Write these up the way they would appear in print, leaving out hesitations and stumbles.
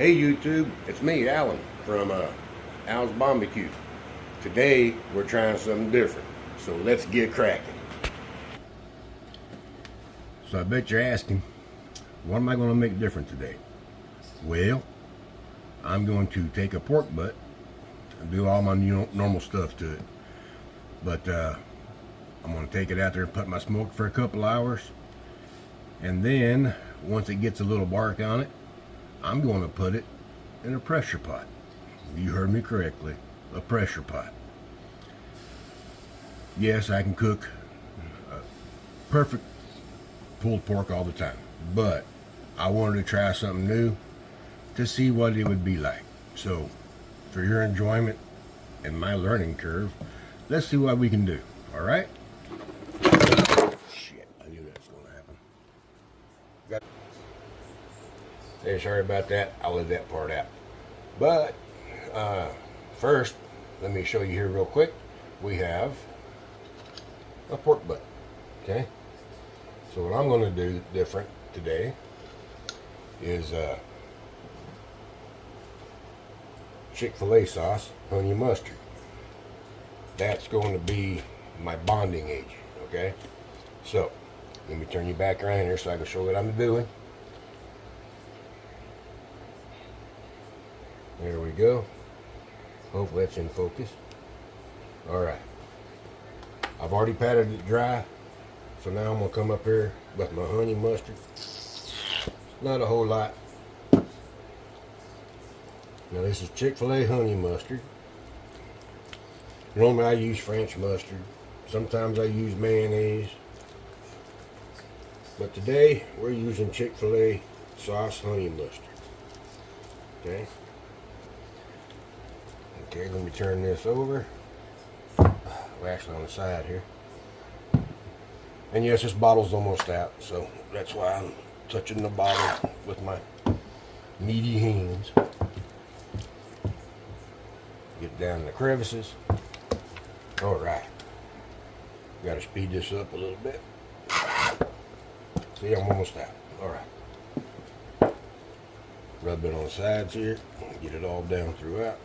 Hey YouTube, it's me, Alan, from Al's Barbecue. Today we're trying something different, so let's get cracking. So I bet you're asking, what am I going to make different today? Well, I'm going to take a pork butt and do all my normal stuff to it. But I'm going to take it out there and put my smoke for a couple hours. And then, once it gets a little bark on it, I'm going to put it in a pressure pot. You heard me correctly, a pressure pot. Yes, I can cook perfect pulled pork all the time, but I wanted to try something new to see what it would be like. So, for your enjoyment and my learning curve, let's see what we can do, all right? Shit, I knew that was going to happen. Hey, sorry about that. I'll leave that part out. But first, let me show you here real quick. We have a pork butt. Okay. So what I'm going to do different today is Chick-fil-A sauce, honey mustard. That's going to be my bonding agent. Okay. So let me turn you back around here so I can show what I'm doing. There we go. Hopefully that's in focus. Alright. I've already patted it dry. So now I'm going to come up here with my honey mustard. Not a whole lot. Now this is Chick-fil-A honey mustard. Normally I use French mustard. Sometimes I use mayonnaise. But today we're using Chick-fil-A sauce honey mustard. Okay. Okay, let me turn this over. Well, actually on the side here. And yes, this bottle's almost out, so that's why I'm touching the bottle with my meaty hands. Get down in the crevices. Alright. Gotta speed this up a little bit. See, I'm almost out. Alright. Rub it on the sides here. Get it all down throughout.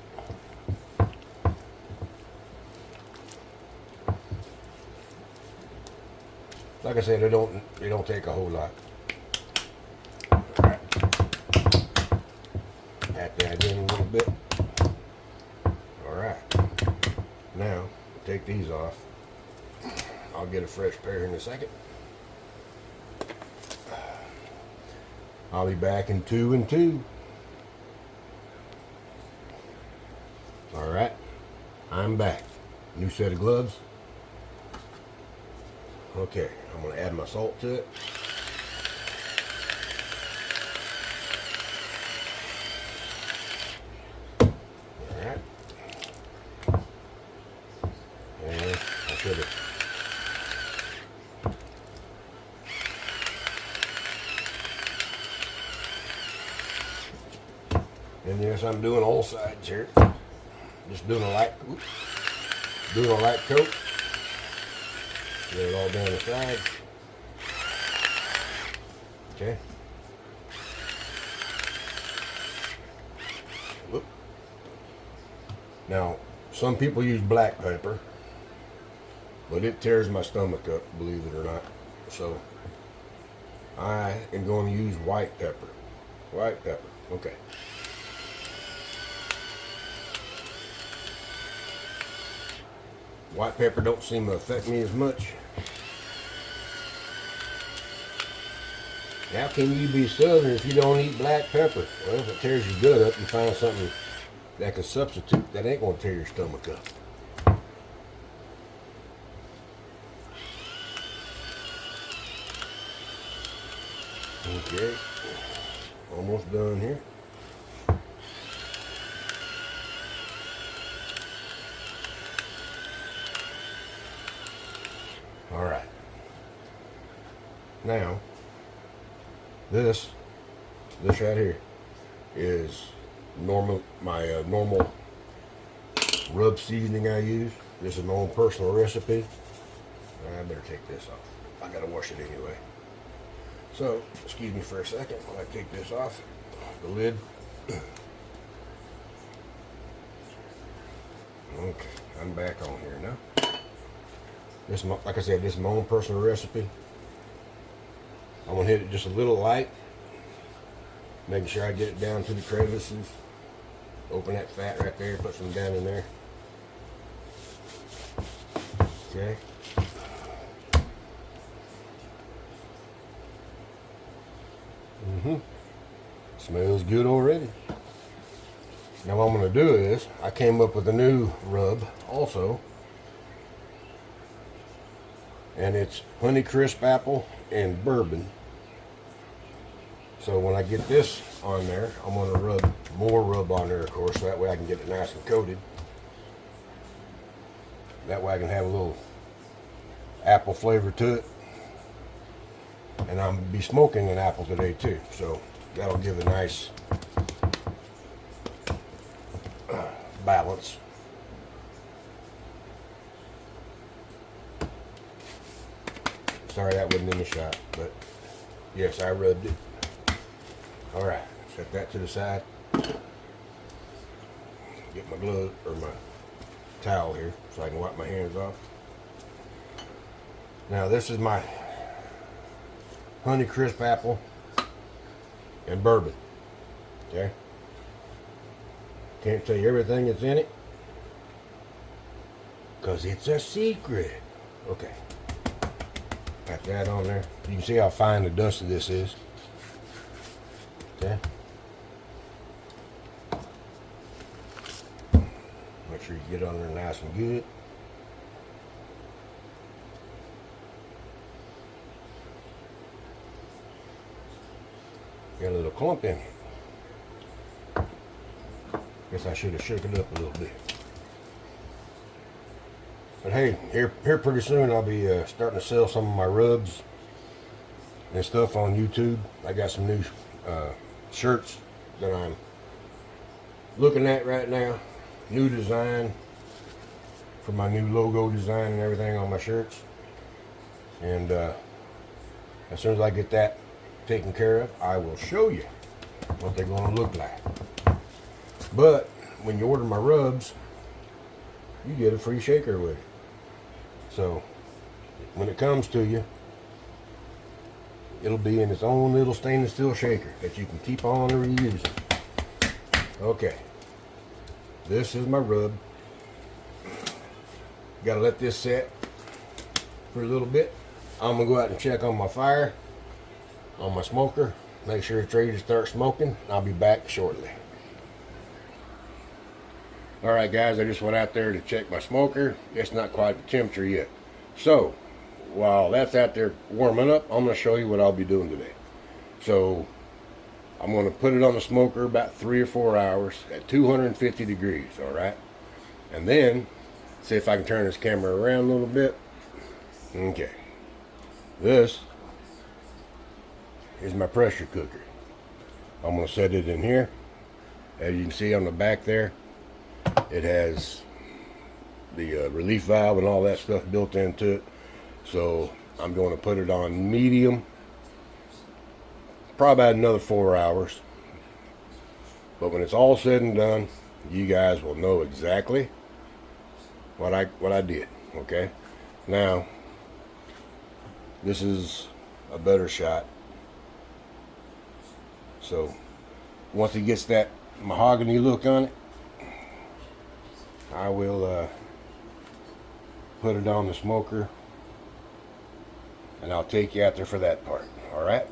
Like I said, it don't take a whole lot. Alright. Pat that in a little bit. Alright. Now, take these off. I'll get a fresh pair in a second. I'll be back in 2 and 2. Alright. I'm back. New set of gloves. Okay, I'm going to add my salt to it. Alright. And I should have. And yes, I'm doing all sides here. Just doing a light coat. Get it all down the side. Okay. Whoop. Now, some people use black pepper, but it tears my stomach up, believe it or not. So, I am going to use white pepper. White pepper. Okay. White pepper don't seem to affect me as much. How can you be Southern if you don't eat black pepper? Well, if it tears your gut up, you find something that can substitute that ain't going to tear your stomach up. Okay, almost done here. Alright. Now, this right here is my normal rub seasoning I use. This is my own personal recipe. I better take this off. I gotta wash it anyway. So, excuse me for a second while I take this off the lid. Okay, I'm back on here now. This, like I said, this is my own personal recipe. I'm gonna hit it just a little light, making sure I get it down to the crevices. Open that fat right there, put some down in there. Okay. Smells good already. Now what I'm going to do is, I came up with a new rub also. And it's Honeycrisp apple and bourbon. So when I get this on there, I'm going to rub more rub on there, of course, so that way I can get it nice and coated. That way I can have a little apple flavor to it. And I'm be smoking an apple today too, so that'll give a nice balance. Sorry that wasn't in the shot, but yes, I rubbed it. All right, set that to the side. Get my glove or my towel here so I can wipe my hands off. Now this is my Honeycrisp apple and bourbon. Okay. Can't tell you everything that's in it because it's a secret. Okay. Got that on there. You can see how fine the dust of this is. Okay. Make sure you get it on there nice and good. Got a little clump in it. Guess I should have shook it up a little bit. But hey, here pretty soon I'll be starting to sell some of my rubs and stuff on YouTube. I got some new shirts that I'm looking at right now. New design for my new logo design and everything on my shirts. And as soon as I get that taken care of, I will show you what they're going to look like. But when you order my rubs, you get a free shaker with it. So when it comes to you, it'll be in its own little stainless steel shaker that you can keep on reusing. Okay, this is my rub. Gotta let this set for a little bit. I'm gonna go out and check on my fire on my smoker, make sure it's ready to start smoking. I'll be back shortly. Alright guys, I just went out there to check my smoker. It's not quite the temperature yet. So, while that's out there warming up, I'm going to show you what I'll be doing today. So, I'm going to put it on the smoker about 3 or 4 hours at 250 degrees, alright? And then, see if I can turn this camera around a little bit. Okay. This is my pressure cooker. I'm going to set it in here. As you can see on the back there, it has the relief valve and all that stuff built into it. So I'm going to put it on medium, probably about another 4 hours. But when it's all said and done, you guys will know exactly what I did. Okay. Now, this is a better shot. So once it gets that mahogany look on it, I will put it on the smoker and I'll take you out there for that part. Alright,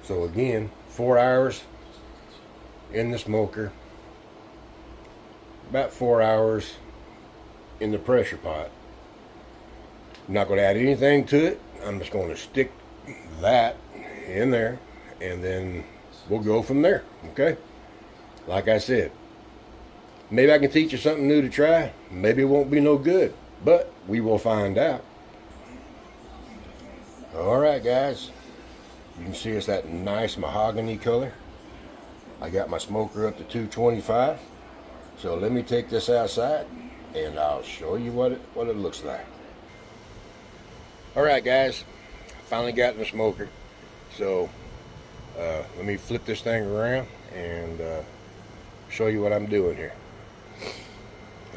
so again, 4 hours in the smoker, about 4 hours in the pressure pot. I'm not going to add anything to it. I'm just going to stick that in there and then we'll go from there. Okay, like I said, maybe I can teach you something new to try. Maybe it won't be no good, but we will find out. Alright guys, you can see it's that nice mahogany color. I got my smoker up to 225. So let me take this outside and I'll show you what it looks like. Alright guys, finally got in the smoker. So let me flip this thing around and show you what I'm doing here.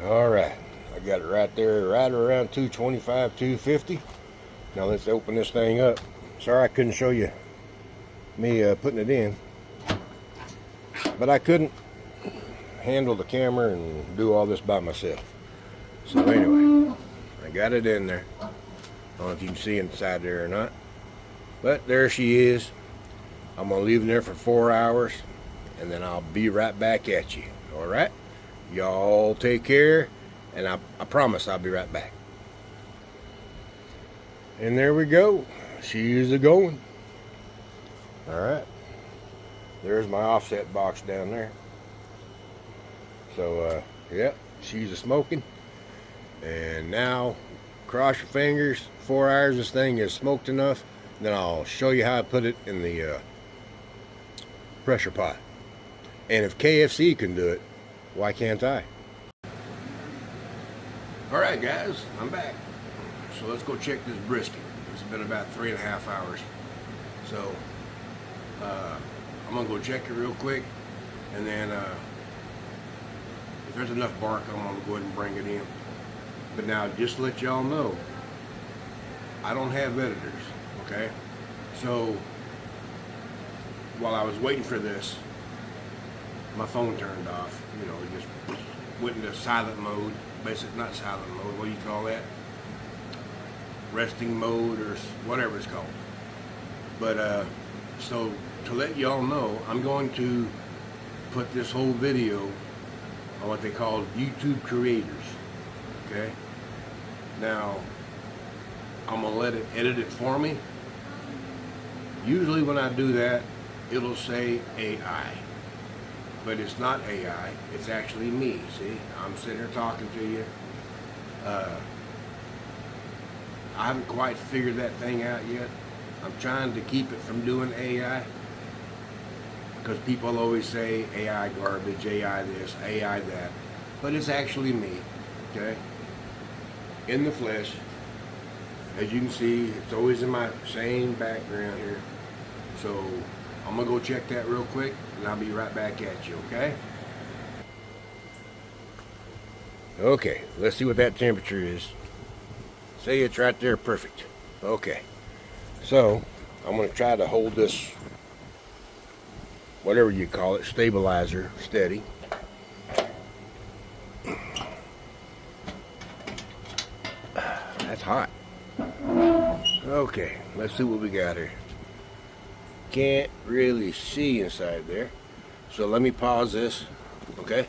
All right, I got it right there, right around 225, 250. Now let's open this thing up. Sorry I couldn't show you me putting it in, but I couldn't handle the camera and do all this by myself. So anyway, I got it in there. I don't know if you can see inside there or not, but there she is. I'm gonna leave it there for 4 hours, and then I'll be right back at you. All right, y'all take care, and I promise I'll be right back. And there we go, she is a going. All right, there's my offset box down there. So yep, she's a smoking. And now, cross your fingers, 4 hours this thing is smoked enough, then I'll show you how I put it in the pressure pot. And if KFC can do it, why can't I? Alright guys, I'm back. So let's go check this brisket. It's been about 3.5 hours. So I'm gonna go check it real quick, and then if there's enough bark, I'm gonna go ahead and bring it in. But now, just to let y'all know, I don't have editors, okay? So, while I was waiting for this, my phone turned off. You know, it just went into silent mode. Basically, not silent mode, what do you call that? Resting mode, or whatever it's called. But, so, to let y'all know, I'm going to put this whole video on what they call YouTube creators, okay? Now, I'm gonna let it edit it for me. Usually when I do that, it'll say AI, but it's not AI, it's actually me. See, I'm sitting here talking to you. I haven't quite figured that thing out yet. I'm trying to keep it from doing AI, because people always say AI garbage, AI this, AI that, but it's actually me, okay? In the flesh. As you can see, it's always in my same background here. So I'm gonna go check that real quick, and I'll be right back at you, okay? Okay, let's see what that temperature is. Say it's right there, perfect. Okay, so I'm gonna try to hold this, whatever you call it, stabilizer, steady. That's hot. Okay, let's see what we got here. Can't really see inside there, so let me pause this. Okay.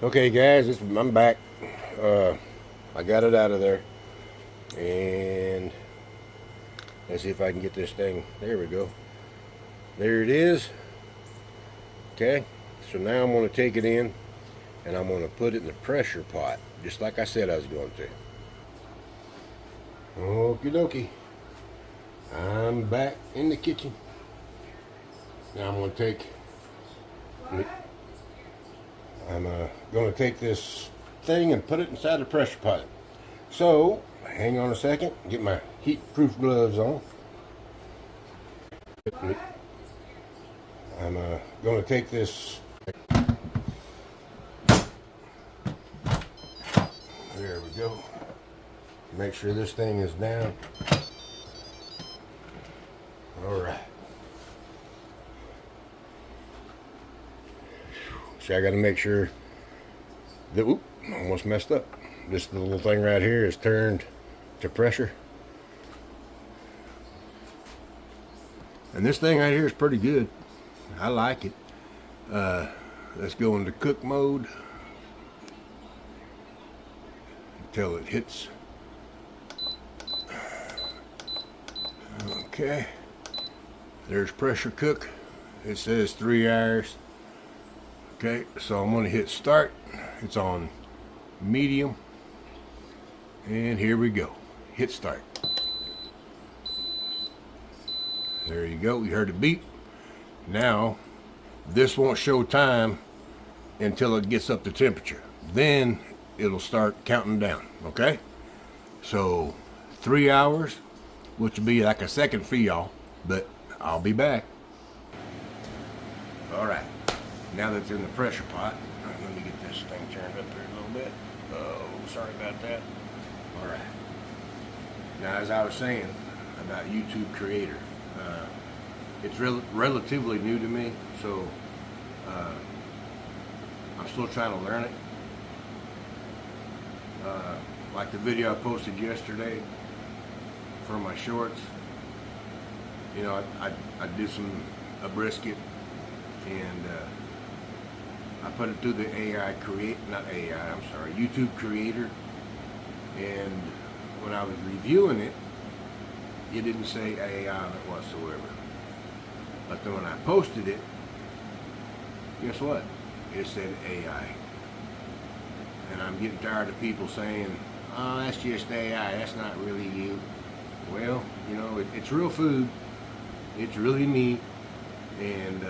Okay, guys, I'm back. I got it out of there, and let's see if I can get this thing. There we go. There it is. Okay, so now I'm going to take it in, and I'm going to put it in the pressure pot, just like I said I was going to. Okie dokie. I'm back in the kitchen. Now I'm going to take this thing and put it inside the pressure pot. So, hang on a second, get my heat-proof gloves on. I'm going to take this. There we go. Make sure this thing is down. All right. See, I got to make sure that, whoop, almost messed up. This little thing right here is turned to pressure. And this thing right here is pretty good. I like it. Let's go into cook mode until it hits. Okay. There's pressure cook. It says 3 hours. Okay, so I'm going to hit start. It's on medium. And here we go. Hit start. There you go. You heard it beep. Now, this won't show time until it gets up to temperature. Then it'll start counting down. Okay? So, 3 hours, which will be like a second for y'all, but I'll be back. All right. now that it's in the pressure pot. All right, let me get this thing turned up here a little bit. Oh, sorry about that. All right. Now, as I was saying about YouTube Creator, it's relatively new to me, so I'm still trying to learn it. Like the video I posted yesterday for my shorts, you know, I did a brisket, and I put it through the YouTube Creator, and when I was reviewing it, it didn't say AI on it whatsoever. But then when I posted it, guess what? It said AI. And I'm getting tired of people saying, oh, that's just AI, that's not really you. Well, you know, it's real food. It's really meat. And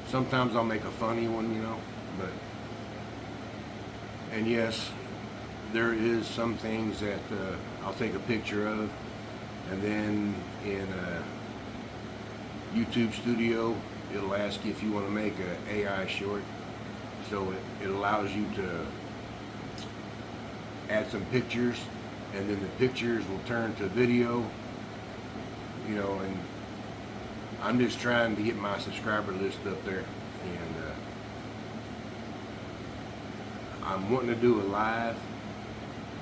sometimes I'll make a funny one, you know. And yes, there is some things that I'll take a picture of, and then in YouTube Studio, it'll ask you if you want to make an AI short. So it allows you to add some pictures, and then the pictures will turn to video, you know, and I'm just trying to get my subscriber list up there, and I'm wanting to do a live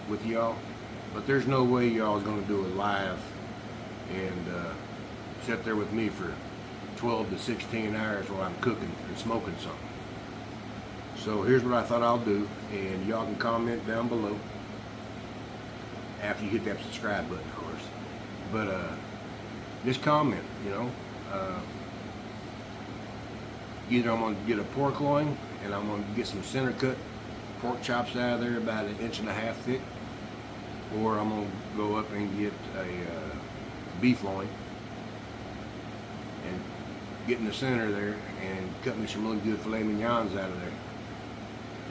with y'all, but there's no way y'all is going to do a live and sit there with me for 12 to 16 hours while I'm cooking and smoking something. So here's what I thought I'll do, and y'all can comment down below after you hit that subscribe button, of course. But just comment, you know. Either I'm going to get a pork loin, and I'm going to get some center cut pork chops out of there about 1.5 inches thick, or I'm going to go up and get a beef loin and get in the center there and cut me some really good filet mignons out of there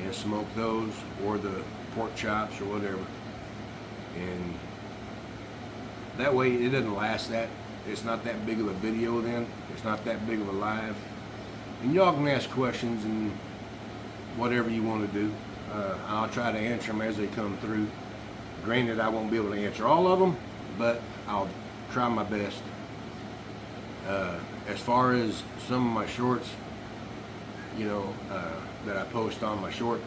and smoke those, or the pork chops or whatever. And that way it doesn't last that. It's not that big of a video then. It's not that big of a live. And y'all can ask questions and whatever you want to do. I'll try to answer them as they come through. Granted, I won't be able to answer all of them, but I'll try my best. As far as some of my shorts, you know, that I post on my short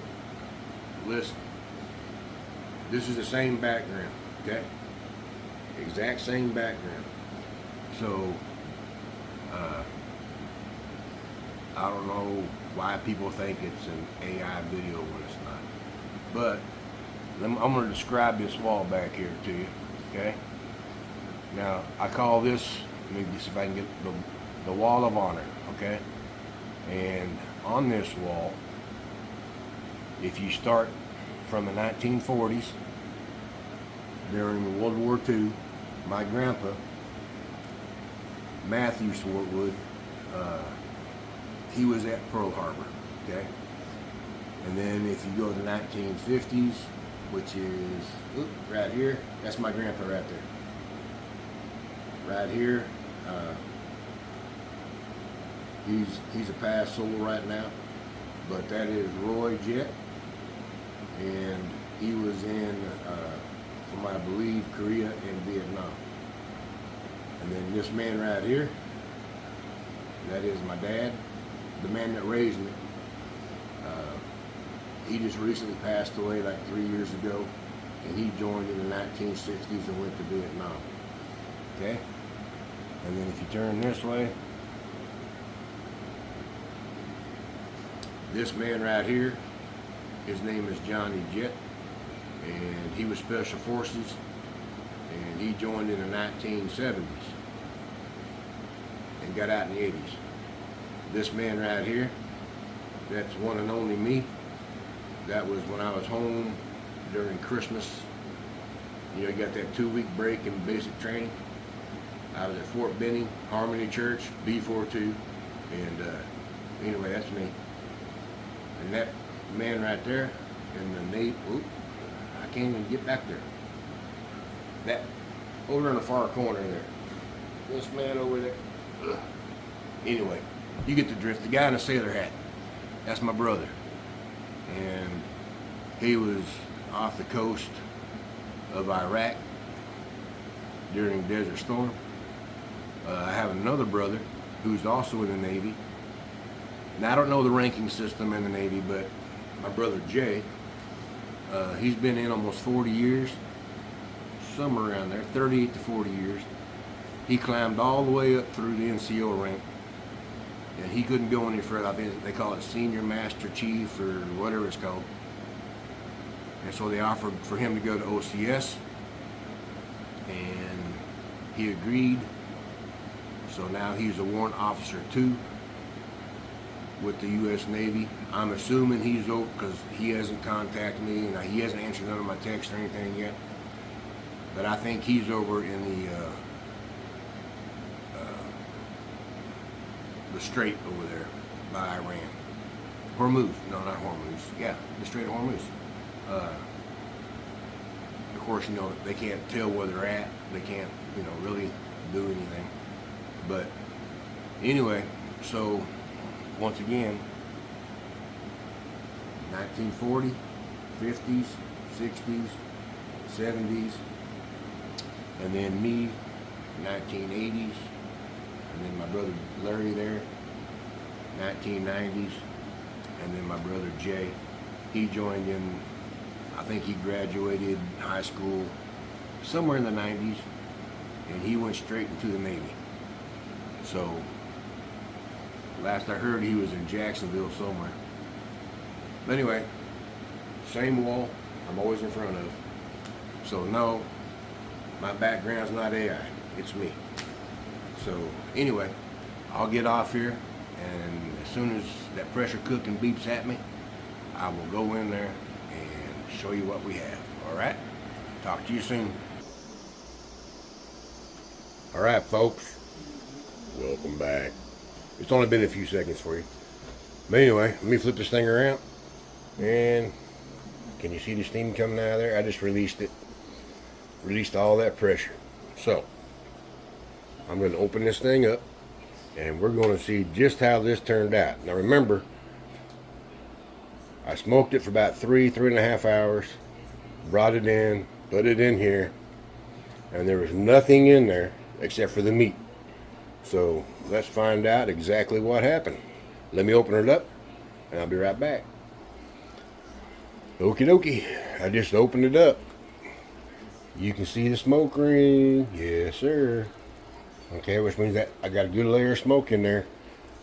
list, this is the same background, okay? Exact same background. So, I don't know why people think it's an AI video when it's not. But I'm going to describe this wall back here to you, okay? Now, I call this, let me see if I can get the Wall of Honor, okay? And on this wall, if you start from the 1940s, during World War II, my grandpa, Matthew Swartwood, he was at Pearl Harbor, okay? And then if you go to the 1950s, which is right here, that's my grandpa right there. Right here, he's a past soul right now, but that is Roy Jett, and he was in, from I believe, Korea and Vietnam. And then this man right here, that is my dad, the man that raised me. He just recently passed away like 3 years ago, and he joined in the 1960s and went to Vietnam. Okay? And then if you turn this way, this man right here, his name is Johnny Jett, and he was Special Forces, and he joined in the 1970s and got out in the 80s. This man right here, that's one and only me. That was when I was home during Christmas. You know, you got that 2-week break in basic training. I was at Fort Benning, Harmony Church, B42, and anyway, that's me. And that man right there, in the Navy, I can't even get back there. That, over in the far corner there. This man over there. Anyway, You get the drift. The guy in the sailor hat, that's my brother. And he was off the coast of Iraq during Desert Storm. I have another brother who's also in the Navy. Now, I don't know the ranking system in the Navy, but my brother Jay, he's been in almost 40 years, somewhere around there, 38 to 40 years. He climbed all the way up through the NCO rank, and he couldn't go any further. I think they call it Senior Master Chief or whatever it's called. And so they offered for him to go to OCS, and he agreed. So now he's a Warrant Officer 2 with the U.S. Navy. I'm assuming he's over, because he hasn't contacted me and he hasn't answered none of my texts or anything yet. But I think he's over in the Strait over there by Iran. Hormuz. No, not Hormuz. Yeah, the Strait of Hormuz. Of course, you know, they can't tell where they're at. They can't, you know, really do anything. But anyway, so once again, 1940, 50s, 60s, 70s, and then me, 1980s, and then my brother Larry there, 1990s, and then my brother Jay, he joined in, I think he graduated high school somewhere in the 90s, and he went straight into the Navy. So, last I heard, he was in Jacksonville somewhere. But anyway, same wall I'm always in front of. So no, my background's not AI, it's me. So anyway, I'll get off here, and as soon as that pressure cooking beeps at me, I will go in there and show you what we have. Alright? Talk to you soon. Alright, folks. Welcome back. It's only been a few seconds for you. But anyway, let me flip this thing around. And can you see the steam coming out of there? I just released it. Released all that pressure. So, I'm going to open this thing up, and we're going to see just how this turned out. Now remember, I smoked it for about 3.5 hours, brought it in, put it in here, and there was nothing in there except for the meat. So let's find out exactly what happened. Let me open it up, and I'll be right back. Okie dokie, I just opened it up. You can see the smoke ring. Yes, sir. Okay, which means that I got a good layer of smoke in there.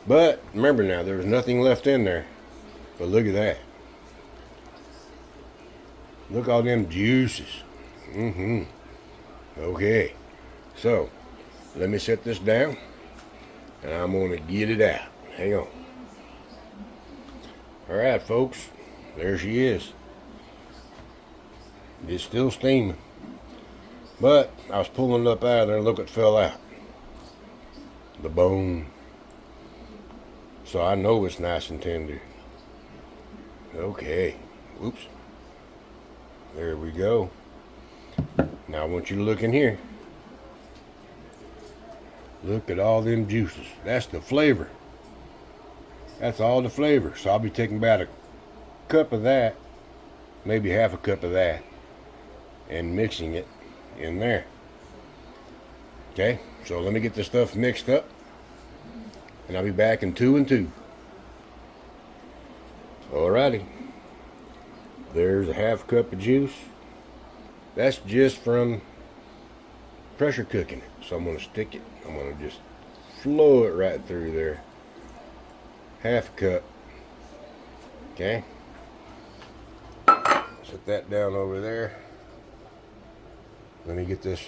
But remember now, there was nothing left in there. But look at that. Look at all them juices. Okay, so let me set this down, and I'm going to get it out. Hang on. Alright, folks, there she is. It's still steaming, but I was pulling it up out of there, and look, it fell out. The bone. So I know it's nice and tender. Okay. Oops. There we go. Now I want you to look in here. Look at all them juices. That's the flavor. That's all the flavor. So I'll be taking about a cup of that, maybe half a cup of that, and mixing it in there. Okay, so let me get this stuff mixed up, and I'll be back in 2 and 2. Alrighty. There's a half cup of juice. That's just from pressure cooking it. So I'm going to stick it. I'm going to just flow it right through there. Half a cup. Okay. Set that down over there. Let me get this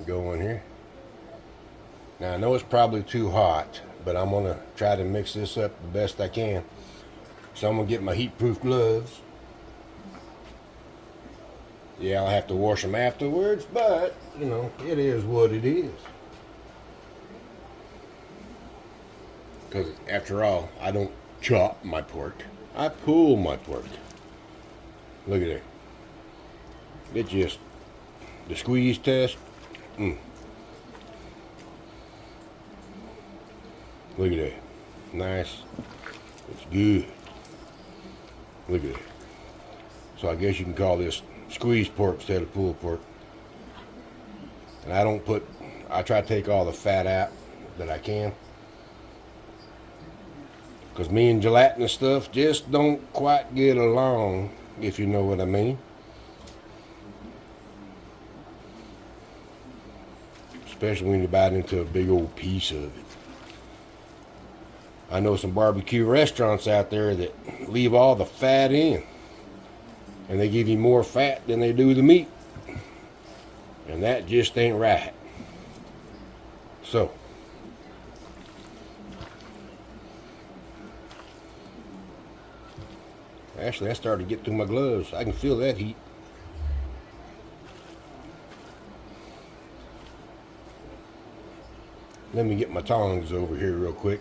going here. Now I know it's probably too hot, but I'm going to try to mix this up the best I can. So I'm going to get my heat-proof gloves. Yeah, I'll have to wash them afterwards, but, you know, it is what it is. Because, after all, I don't chop my pork. I pull my pork. Look at it. It just, the squeeze test. Look at that. Nice. It's good. Look at that. So I guess you can call this squeezed pork instead of pulled pork. And I try to take all the fat out that I can. Because me and gelatinous stuff just don't quite get along, if you know what I mean. Especially when you bite into a big old piece of it. I know some barbecue restaurants out there that leave all the fat in. And they give you more fat than they do the meat. And that just ain't right. So, actually, I started to get through my gloves. I can feel that heat. Let me get my tongs over here real quick.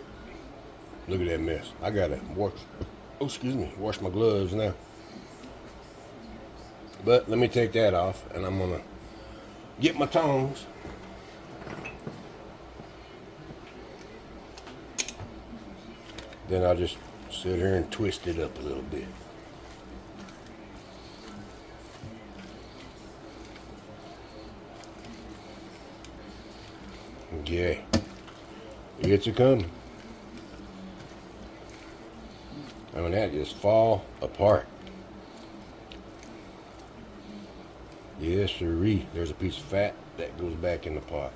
Look at that mess. I gotta wash my gloves now. But let me take that off, and I'm gonna get my tongs. Then I'll just sit here and twist it up a little bit. Yeah, it's a coming. I mean, that just fall apart. Yes, sirree. There's a piece of fat that goes back in the pot.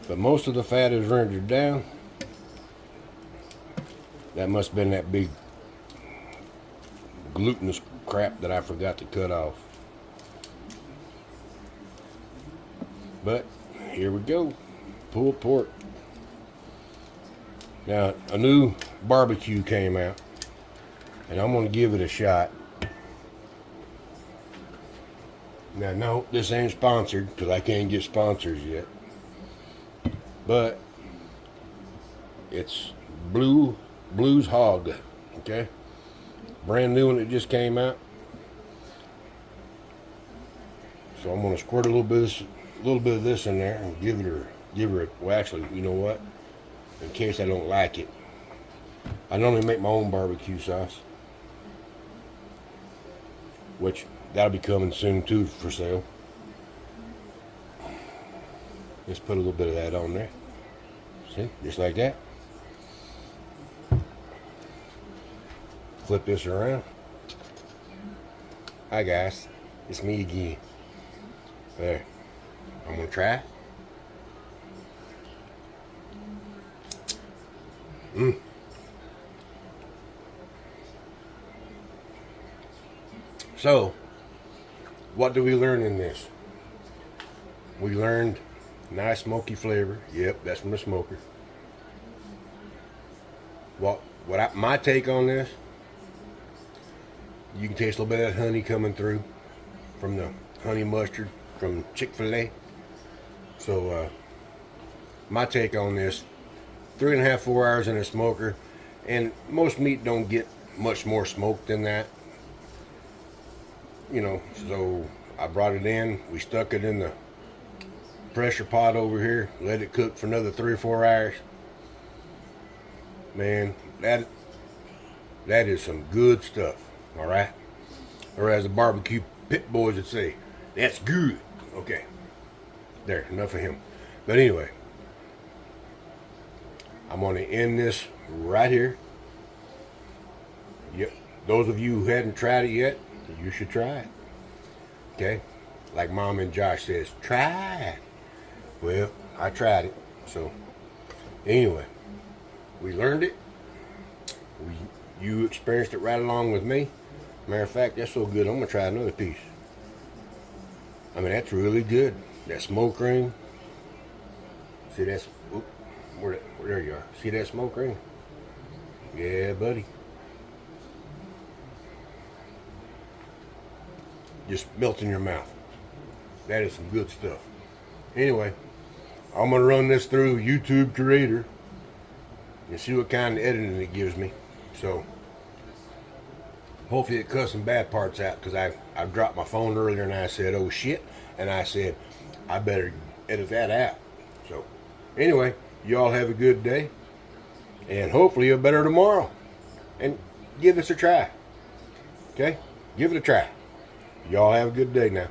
But most of the fat is rendered down. That must have been that big glutinous crap that I forgot to cut off. But here we go. Pulled pork. Now, a new barbecue came out, and I'm going to give it a shot. Now, no, this ain't sponsored, because I can't get sponsors yet. But it's Blues Hog, okay? Brand new one that just came out. So I'm going to squirt a little bit of this in there and give her. Well, actually, you know what? In case I don't like it, I normally make my own barbecue sauce, which that'll be coming soon too for sale. Just put a little bit of that on there. See, just like that. Flip this around. Hi guys, it's me again. There, I'm gonna try it. So, what do we learn in this? We learned nice smoky flavor. Yep, that's from the smoker. My take on this, you can taste a little bit of that honey coming through from the honey mustard from Chick-fil-A. So, my take on this, 3.5 to 4 hours in a smoker, and most meat don't get much more smoke than that. You know, so I brought it in, we stuck it in the pressure pot over here, let it cook for another 3 or 4 hours. Man, that is some good stuff, all right? Or as the barbecue pit boys would say, that's good. Okay, there, enough of him. But anyway, I'm going to end this right here. Yep, those of you who hadn't tried it yet, you should try it. Okay, like Mom and Josh says, try it. Well, I tried it. So anyway, we learned it. You experienced it right along with me. Matter of fact, that's so good, I'm gonna try another piece. I mean, that's really good. That smoke ring. See that's, there you are. See that smoke ring? Yeah, buddy. Just melts in your mouth. That is some good stuff. Anyway, I'm gonna run this through YouTube Creator and see what kind of editing it gives me. So hopefully it cuts some bad parts out, because I dropped my phone earlier and I said, oh shit, and I said I better edit that out. So anyway, Y'all have a good day. And hopefully a better tomorrow. And give this a try. Okay? Give it a try. Y'all have a good day now.